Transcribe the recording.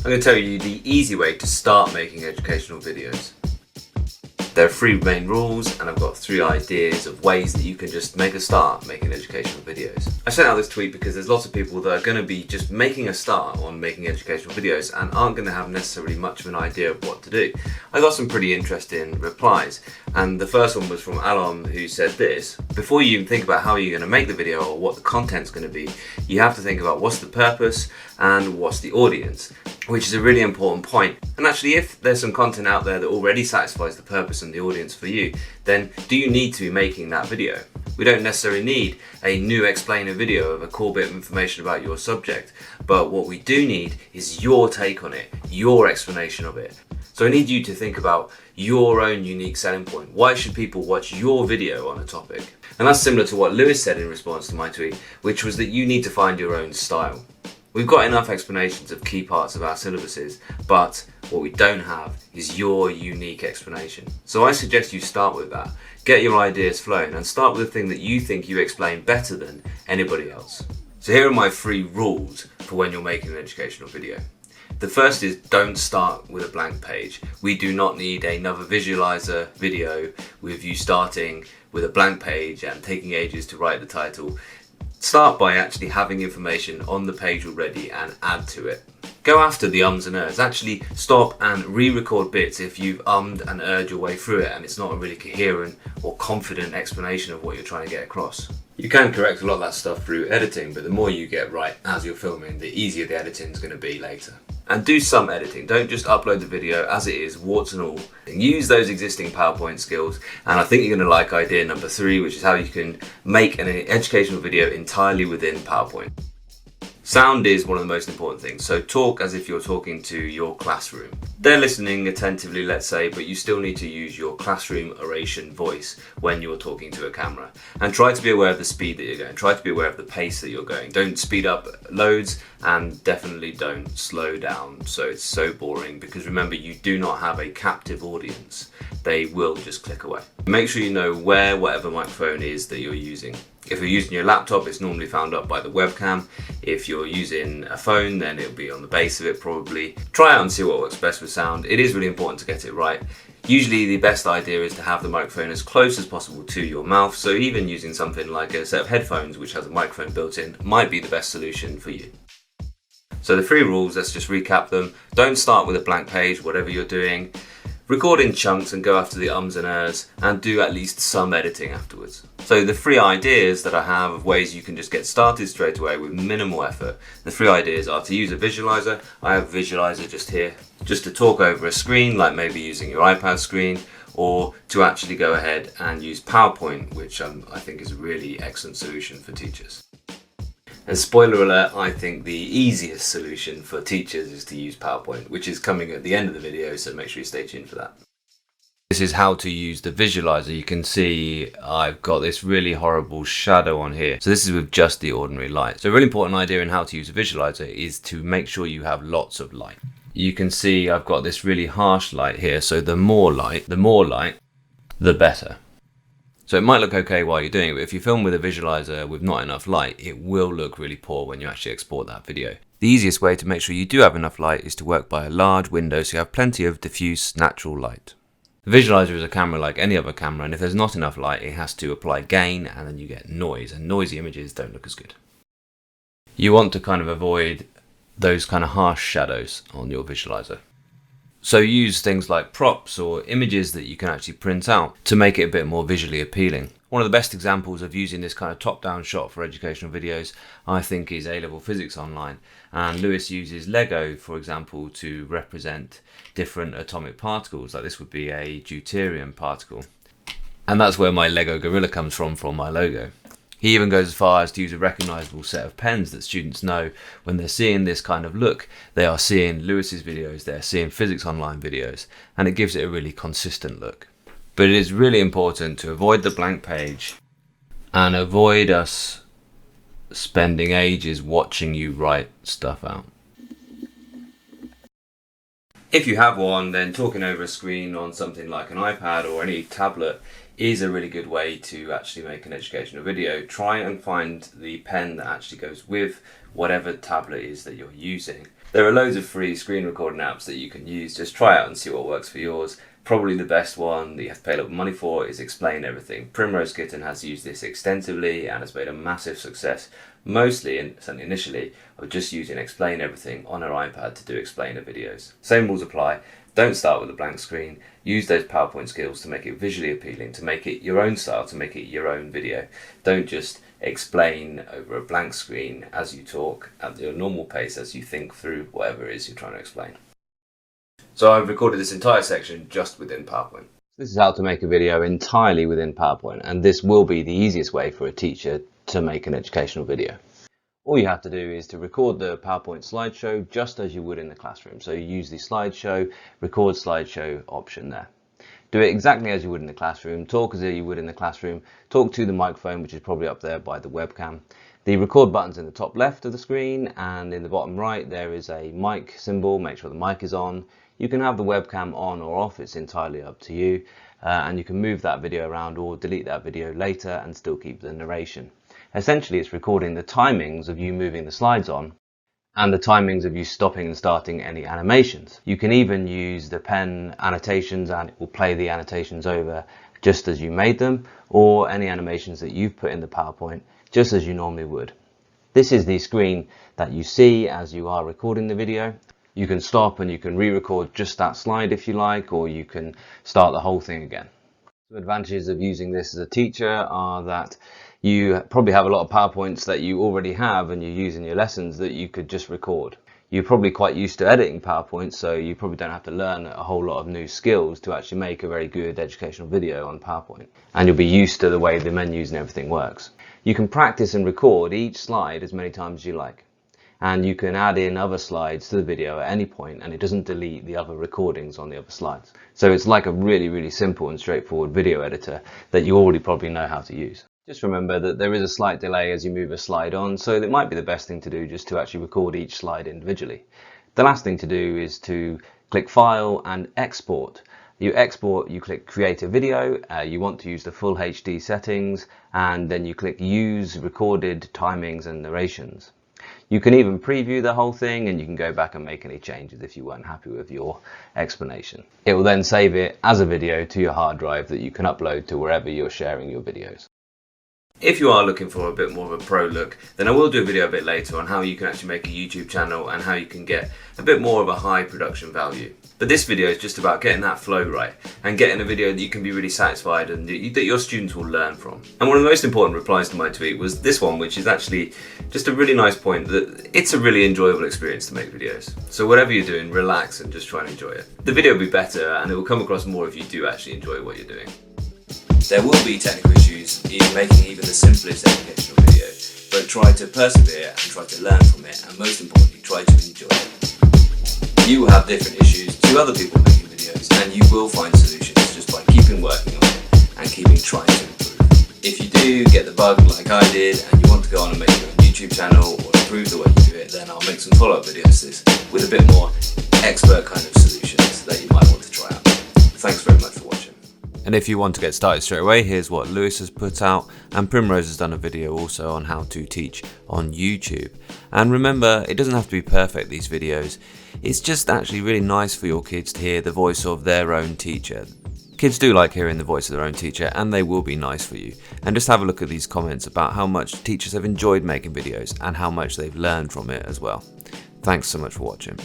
I'm going to tell you the easy way to start making educational videos. There are 3 main rules, and I've got 3 ideas of ways that you can just make a start making educational videos. I sent out this tweet because there's lots of people that are going to be just making a start on making educational videos and aren't going to have necessarily much of an idea of what to do. I got some pretty interesting replies, and the first one was from Alon, who said this: before you even think about how you're going to make the video or what the content's going to be, you have to think about what's the purpose and what's the audience, which is a really important point. And actually, if there's some content out there that already satisfies the purpose and the audience for you, then do you need to be making that video? We don't necessarily need a new explainer video of a cool bit of information about your subject, but what we do need is your take on it, your explanation of it. So I need you to think about your own unique selling point. Why should people watch your video on a topic? And that's similar to what Lewis said in response to my tweet, which was that you need to find your own style. We've got enough explanations of key parts of our syllabuses, but what we don't have is your unique explanation. So I suggest you start with that. Get your ideas flowing and start with the thing that you think you explain better than anybody else. So here are my 3 rules for when you're making an educational video. The first is don't start with a blank page. We do not need another visualizer video with you starting with a blank page and taking ages to write the title. Start by actually having information on the page already and add to it. Go after the ums and ers. Actually stop and re-record bits if you've ummed and erred your way through it and it's not a really coherent or confident explanation of what you're trying to get across. You can correct a lot of that stuff through editing, but the more you get right as you're filming, the easier the editing is going to be later. And do some editing. Don't just upload the video as it is, warts and all. Use those existing PowerPoint skills, and I think you're going to like idea number 3, which is how you can make an educational video entirely within PowerPoint. Sound is one of the most important things, so talk as if you're talking to your classroom. They're listening attentively, let's say, but you still need to use your classroom oration voice when you're talking to a camera. And try to be aware of the speed that you're going, try to be aware of the pace that you're going. Don't speed up loads, and definitely don't slow down so it's so boring, because remember, you do not have a captive audience. They will just click away. Make sure you know where whatever microphone is that you're using. If you're using your laptop, it's normally found up by the webcam. If you're using a phone, then it'll be on the base of it probably. Try out and see what works best with sound. It is really important to get it right. Usually the best idea is to have the microphone as close as possible to your mouth, so even using something like a set of headphones which has a microphone built in might be the best solution for you. So the 3 rules, let's just recap them. Don't start with a blank page, whatever you're doing. Record in chunks and go after the ums and ers, and do at least some editing afterwards. So the 3 ideas that I have of ways you can just get started straight away with minimal effort. The 3 ideas are to use a visualizer. I have a visualizer just here, just to talk over a screen, like maybe using your iPad screen, or to actually go ahead and use PowerPoint, which I think is a really excellent solution for teachers. And spoiler alert, I think the easiest solution for teachers is to use PowerPoint, which is coming at the end of the video, so make sure you stay tuned for that. This is how to use the visualizer. You can see I've got this really horrible shadow on here. So this is with just the ordinary light. So a really important idea in how to use a visualizer is to make sure you have lots of light. You can see I've got this really harsh light here. So the more light, the better. So it might look okay while you're doing it, but if you film with a visualizer with not enough light, it will look really poor when you actually export that video. The easiest way to make sure you do have enough light is to work by a large window so you have plenty of diffuse natural light. The visualizer is a camera like any other camera, and if there's not enough light, it has to apply gain, and then you get noise, and noisy images don't look as good. You want to kind of avoid those kind of harsh shadows on your visualizer. So use things like props or images that you can actually print out to make it a bit more visually appealing. One of the best examples of using this kind of top-down shot for educational videos, I think, is A-Level Physics Online. And Lewis uses Lego, for example, to represent different atomic particles. Like this would be a deuterium particle. And that's where my Lego gorilla comes from my logo. He even goes as far as to use a recognisable set of pens that students know when they're seeing this kind of look, they are seeing Lewis's videos, they're seeing Physics Online videos, and it gives it a really consistent look. But it is really important to avoid the blank page and avoid us spending ages watching you write stuff out. If you have one, then talking over a screen on something like an iPad or any tablet is a really good way to actually make an educational video. Try and find the pen that actually goes with whatever tablet is that you're using. There are loads of free screen recording apps that you can use. Just try out and see what works for yours. Probably the best one that you have to pay a lot of money for is Explain Everything. Primrose Kitten has used this extensively and has made a massive success. Mostly, and certainly initially, of just using Explain Everything on her iPad to do explainer videos. Same rules apply. Don't start with a blank screen. Use those PowerPoint skills to make it visually appealing, to make it your own style, to make it your own video. Don't just explain over a blank screen as you talk at your normal pace as you think through whatever it is you're trying to explain. So I've recorded this entire section just within PowerPoint. This is how to make a video entirely within PowerPoint, and this will be the easiest way for a teacher to make an educational video. All you have to do is to record the PowerPoint slideshow just as you would in the classroom. So you use the slideshow, record slideshow option there. Do it exactly as you would in the classroom, talk as you would in the classroom, talk to the microphone, which is probably up there by the webcam. The record button's in the top left of the screen, and in the bottom right there is a mic symbol. Make sure the mic is on. You can have the webcam on or off, it's entirely up to you, and you can move that video around or delete that video later and still keep the narration. Essentially it's recording the timings of you moving the slides on and the timings of you stopping and starting any animations. You can even use the pen annotations and it will play the annotations over just as you made them, or any animations that you've put in the PowerPoint just as you normally would. This is the screen that you see as you are recording the video. You can stop and you can re-record just that slide if you like, or you can start the whole thing again. The advantages of using this as a teacher are that you probably have a lot of PowerPoints that you already have and you use in your lessons that you could just record. You're probably quite used to editing PowerPoint, so you probably don't have to learn a whole lot of new skills to actually make a very good educational video on PowerPoint. And you'll be used to the way the menus and everything works. You can practice and record each slide as many times as you like. And you can add in other slides to the video at any point, and it doesn't delete the other recordings on the other slides. So it's like a really simple and straightforward video editor that you already probably know how to use. Just remember that there is a slight delay as you move a slide on, so it might be the best thing to do just to actually record each slide individually. The last thing to do is to click File and Export. You export, you click Create a Video, you want to use the full HD settings, and then you click Use Recorded Timings and Narrations. You can even preview the whole thing and you can go back and make any changes if you weren't happy with your explanation. It will then save it as a video to your hard drive that you can upload to wherever you're sharing your videos. If you are looking for a bit more of a pro look, then I will do a video a bit later on how you can actually make a YouTube channel and how you can get a bit more of a high production value. But this video is just about getting that flow right and getting a video that you can be really satisfied and that your students will learn from. And one of the most important replies to my tweet was this one, which is actually just a really nice point that it's a really enjoyable experience to make videos. So whatever you're doing, relax and just try and enjoy it. The video will be better and it will come across more if you do actually enjoy what you're doing. There will be technical issues in making even the simplest educational video, but try to persevere and try to learn from it, and most importantly, try to enjoy it. You will have different issues to other people making videos, and you will find solutions just by keeping working on it and keeping trying to improve. If you do get the bug like I did, and you want to go on and make your own YouTube channel or improve the way you do it, then I'll make some follow-up videos to this with a bit more expert kind of solutions that you might want to try out. Thanks very much for watching. And if you want to get started straight away, here's what Lewis has put out, and Primrose has done a video also on how to teach on YouTube. And remember, it doesn't have to be perfect, these videos. It's just actually really nice for your kids to hear the voice of their own teacher. Kids do like hearing the voice of their own teacher, and they will be nice for you. And just have a look at these comments about how much teachers have enjoyed making videos and how much they've learned from it as well. Thanks so much for watching.